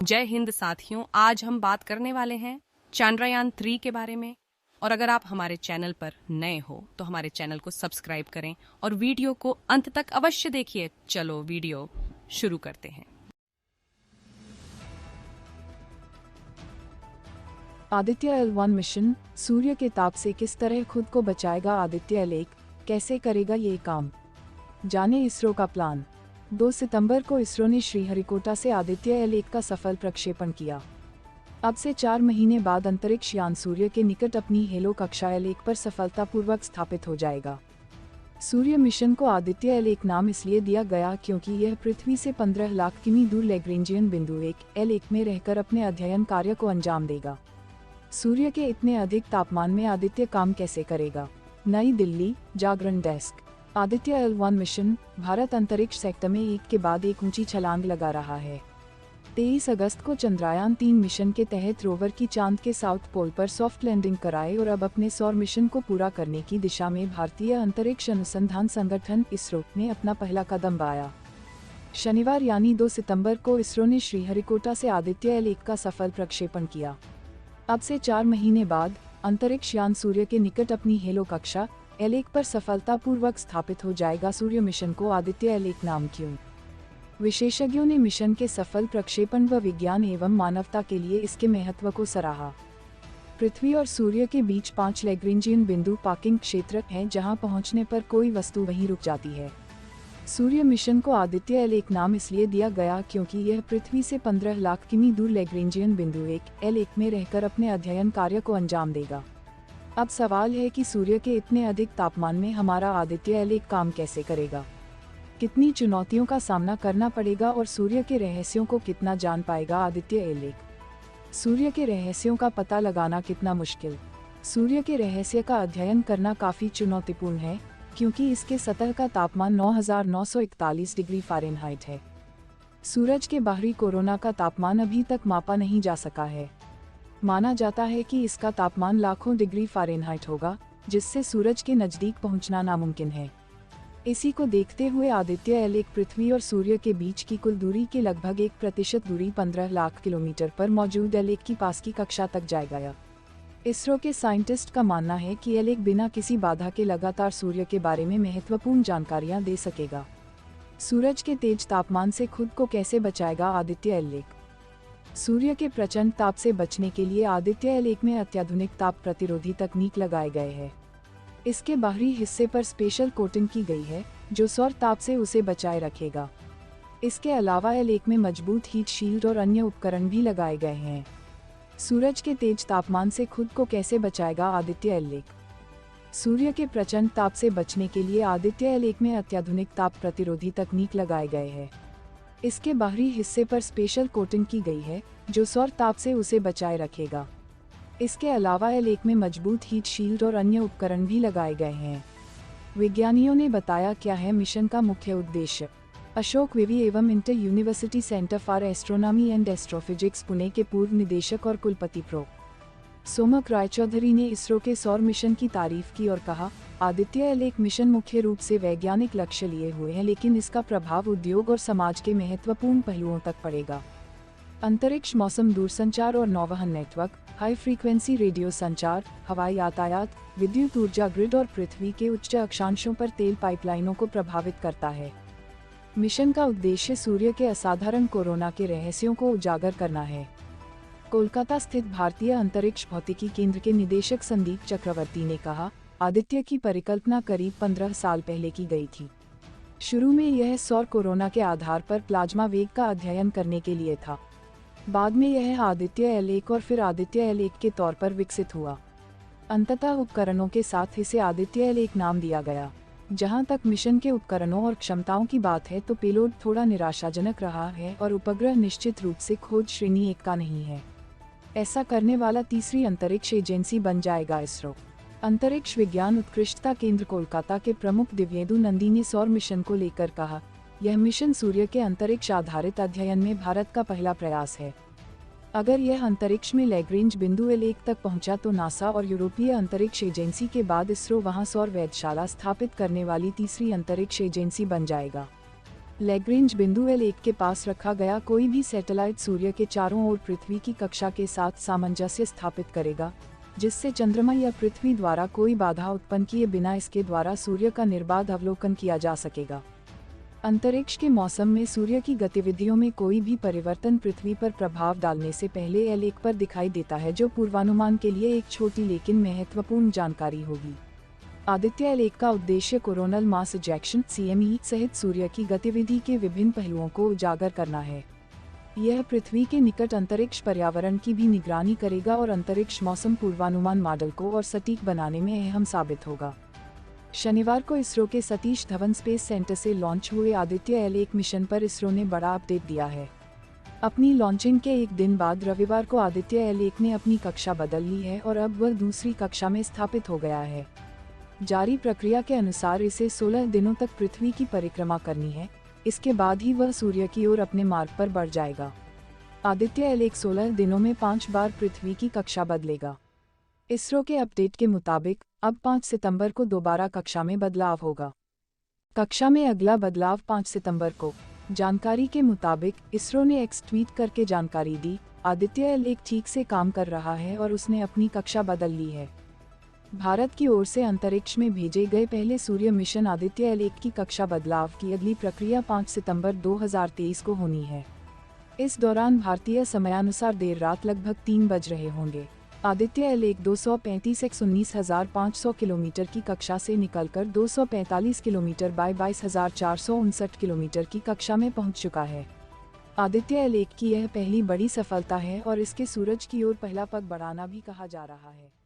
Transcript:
जय हिंद साथियों, आज हम बात करने वाले हैं चंद्रयान 3 के बारे में। और अगर आप हमारे चैनल पर नए हो तो हमारे चैनल को सब्सक्राइब करें और वीडियो को अंत तक अवश्य देखिए। चलो वीडियो शुरू करते हैं। आदित्य L1 मिशन सूर्य के ताप से किस तरह खुद को बचाएगा। आदित्य L1 कैसे करेगा ये काम, जाने इसरो का प्लान। 2 सितंबर को इसरो ने श्रीहरिकोटा से आदित्य L1 का सफल प्रक्षेपण किया। अब से 4 महीने बाद अंतरिक्ष यान सूर्य के निकट अपनी हेलो कक्षा L1 पर सफलतापूर्वक स्थापित हो जाएगा। सूर्य मिशन को आदित्य L1 नाम इसलिए दिया गया क्योंकि यह पृथ्वी से 15 लाख किमी दूर लैग्रेंजियन बिंदु 1 L1 में रहकर अपने अध्ययन कार्य को अंजाम देगा। सूर्य के इतने अधिक तापमान में आदित्य काम कैसे करेगा। New Delhi, Jagran desk. Aditya L1 mission Bharat अंतरिक्ष सेक्टर में एक के बाद एक ऊंची छलांग लगा रहा है। 23 अगस्त को चंद्रयान 3 मिशन के तहत रोवर की चांद के साउथ पोल पर सॉफ्ट लैंडिंग कराई और अब अपने सौर मिशन को पूरा करने की दिशा में भारतीय अंतरिक्ष अनुसंधान संगठन इसरो ने अपना पहला कदम बढ़ाया। शनिवार यानी 2 सितंबर को इसरो ने श्रीहरिकोटा से आदित्य L1 का सफल प्रक्षेपण किया। अब से 4 महीने बाद अंतरिक्ष यान सूर्य के निकट अपनी हेलो कक्षा L1 पर सफलतापूर्वक स्थापित हो जाएगा। सूर्य मिशन को आदित्य L1 नाम क्यों? विशेषज्ञों ने मिशन के सफल प्रक्षेपण व विज्ञान एवं मानवता के लिए इसके महत्व को सराहा। पृथ्वी और सूर्य के बीच 5 लैग्रेंजियन बिंदु पार्किंग क्षेत्र हैं, जहां पहुंचने पर कोई वस्तु वहीं रुक जाती है। सूर्य मिशन को आदित्य L1 नाम इसलिए दिया गया क्योंकि यह पृथ्वी से 15 लाख किमी दूर लैग्रेंजियन बिंदु 1 L1 में रहकर अपने अध्ययन कार्य को अंजाम देगा। अब सवाल है कि सूर्य के इतने अधिक तापमान में हमारा आदित्य L1 काम कैसे करेगा, कितनी चुनौतियों का सामना करना पड़ेगा और सूर्य के रहस्यों को कितना जान पाएगा आदित्य L1। सूर्य के रहस्यों का पता लगाना कितना मुश्किल। सूर्य के रहस्य का अध्ययन करना काफी चुनौतीपूर्ण है क्योंकि इसके सतह का तापमान 9941 डिग्री फ़ारेनहाइट है। सूरज के बाहरी कोरोना का तापमान अभी तक मापा नहीं जा सका है। माना जाता है कि इसका तापमान लाखों डिग्री फ़ारेनहाइट होगा, जिससे सूरज के नज़दीक पहुंचना नामुमकिन है। इसी को देखते हुए आदित्य L1 पृथ्वी और सूर्य के बीच की कुल दूरी के लगभग 1% दूरी 15 लाख किलोमीटर पर मौजूद L1 की पास की कक्षा तक जाएगा। इसरो के साइंटिस्ट का मानना है कि L1 बिना किसी बाधा के लगातार सूर्य के बारे में महत्वपूर्ण जानकारियां दे सकेगा। सूरज के तेज तापमान से खुद को कैसे बचाएगा आदित्य L1? सूर्य के प्रचंड ताप से बचने के लिए आदित्य L1 में अत्याधुनिक ताप प्रतिरोधी तकनीक लगाए गए हैं। इसके बाहरी हिस्से पर स्पेशल कोटिंग की गई है जो सौर ताप से उसे बचाए रखेगा। इसके अलावा L1 में मजबूत हीट शील्ड और अन्य उपकरण भी लगाए गए हैं। सूरज के तेज तापमान से खुद को कैसे बचाएगा आदित्य L1? सूर्य के प्रचंड ताप से बचने के लिए आदित्य L1 में अत्याधुनिक ताप प्रतिरोधी तकनीक लगाए गए हैं। इसके बाहरी हिस्से पर स्पेशल कोटिंग की गई है जो सौर ताप से उसे बचाए रखेगा। इसके अलावा L1 में मजबूत हीट शील्ड और अन्य उपकरण भी लगाए गए हैं। विज्ञानियों ने बताया क्या है मिशन का मुख्य उद्देश्य। अशोक विवि एवं inter university centre for astronomy and astrophysics Pune के पूर्व निदेशक और कुलपति प्रो सोमक रायचौधरी ने इसरो के सौर मिशन की तारीफ की और कहा, आदित्य L1 मिशन मुख्य रूप से वैज्ञानिक लक्ष्य लिए हुए हैं, लेकिन इसका प्रभाव उद्योग और समाज के महत्वपूर्ण पहलुओं तक पड़ेगा। अंतरिक्ष, मौसम, दूरसंचार और नौवहन नेटवर्क, हाई फ्रीक्वेंसी रेडियो संचार, हवाई यातायात, विद्युत ऊर्जा ग्रिड और पृथ्वी के उच्च अक्षांशों पर तेल पाइपलाइनों को प्रभावित करता है। मिशन का उद्देश्य सूर्य के असाधारण कोरोना के रहस्यों को उजागर करना है। कोलकाता स्थित भारतीय अंतरिक्ष भौतिकी केंद्र के निदेशक संदीप चक्रवर्ती ने कहा, आदित्य की परिकल्पना करीब 15 साल पहले की गई थी। शुरू में यह सौर कोरोना के आधार पर प्लाज्मा वेग का अध्ययन करने के लिए था। बाद में यह आदित्य L1 और फिर आदित्य L1 के तौर पर विकसित हुआ। अंततः उपकरणों के साथ इसे आदित्य L1 नाम दिया गया। जहां तक मिशन के उपकरणों और क्षमताओं की बात है तो पेलोड थोड़ा निराशाजनक रहा है और उपग्रह निश्चित रूप से खोज श्रेणी 1 का नहीं है। ऐसा करने वाला तीसरी अंतरिक्ष एजेंसी बन जाएगा इसरो। अंतरिक्ष विज्ञान उत्कृष्टता केंद्र कोलकाता के प्रमुख दिव्येंदु नंदी ने सौर मिशन को लेकर कहा, यह मिशन सूर्य के अंतरिक्ष आधारित अध्ययन में भारत का पहला प्रयास है। अगर यह अंतरिक्ष में लैग्रेंज बिंदु L1 तक पहुंचा तो नासा और यूरोपीय अंतरिक्ष एजेंसी के बाद इसरो वहां सौर वेधशाला स्थापित करने वाली तीसरी अंतरिक्ष एजेंसी बन जाएगा। लैग्रेंज बिंदु L1 के पास रखा गया कोई भी सैटेलाइट सूर्य के चारों ओर पृथ्वी की कक्षा के साथ सामंजस्य स्थापित करेगा, जिससे चंद्रमा या पृथ्वी द्वारा कोई बाधा उत्पन्न किए बिना इसके द्वारा सूर्य का निर्बाध अवलोकन किया जा सकेगा। अंतरिक्ष के मौसम में सूर्य की गतिविधियों में कोई भी परिवर्तन पृथ्वी पर प्रभाव डालने से पहले L1 पर दिखाई देता है, जो पूर्वानुमान के लिए एक छोटी लेकिन महत्वपूर्ण जानकारी होगी। आदित्य L1 का उद्देश्य कोरोनल मास इजेक्शन (CME) सहित सूर्य की गतिविधि के विभिन्न पहलुओं को उजागर करना है। यह पृथ्वी के निकट अंतरिक्ष पर्यावरण की भी निगरानी करेगा और अंतरिक्ष मौसम पूर्वानुमान मॉडल को और सटीक बनाने में अहम साबित होगा। शनिवार को इसरो के सतीश धवन स्पेस सेंटर से लॉन्च हुए आदित्य L1 मिशन पर इसरो ने बड़ा अपडेट दिया है। अपनी लॉन्चिंग के एक दिन बाद रविवार को आदित्य L1 ने अपनी कक्षा बदल ली है और अब वह दूसरी कक्षा में स्थापित हो गया है। जारी प्रक्रिया के अनुसार इसे 16 दिनों तक पृथ्वी की परिक्रमा करनी है, इसके बाद ही वह सूर्य की ओर अपने मार्ग पर बढ़ जाएगा। आदित्य L1 16 दिनों में 5 बार पृथ्वी की कक्षा बदलेगा। इसरो के अपडेट के मुताबिक अब 5 सितंबर को दोबारा कक्षा में बदलाव होगा। कक्षा में अगला बदलाव 5 सितंबर को। जानकारी के मुताबिक इसरो ने एक्स ट्वीट करके जानकारी दी, आदित्य L1 ठीक से काम कर रहा है और उसने अपनी कक्षा बदल ली है। भारत की ओर से अंतरिक्ष में भेजे गए पहले सूर्य मिशन आदित्य L1 की कक्षा बदलाव की अगली प्रक्रिया 5 सितंबर 2023 को होनी है। इस दौरान भारतीय समयानुसार देर रात लगभग 3 बज रहे होंगे। आदित्य L1 235 x 19,500 किलोमीटर की कक्षा से निकलकर 245 किलोमीटर बाय 22,459 किलोमीटर की कक्षा में पहुंच चुका है। आदित्य L1 की यह पहली बड़ी सफलता है और इसके सूरज की ओर पहला पग बढ़ाना भी कहा जा रहा है।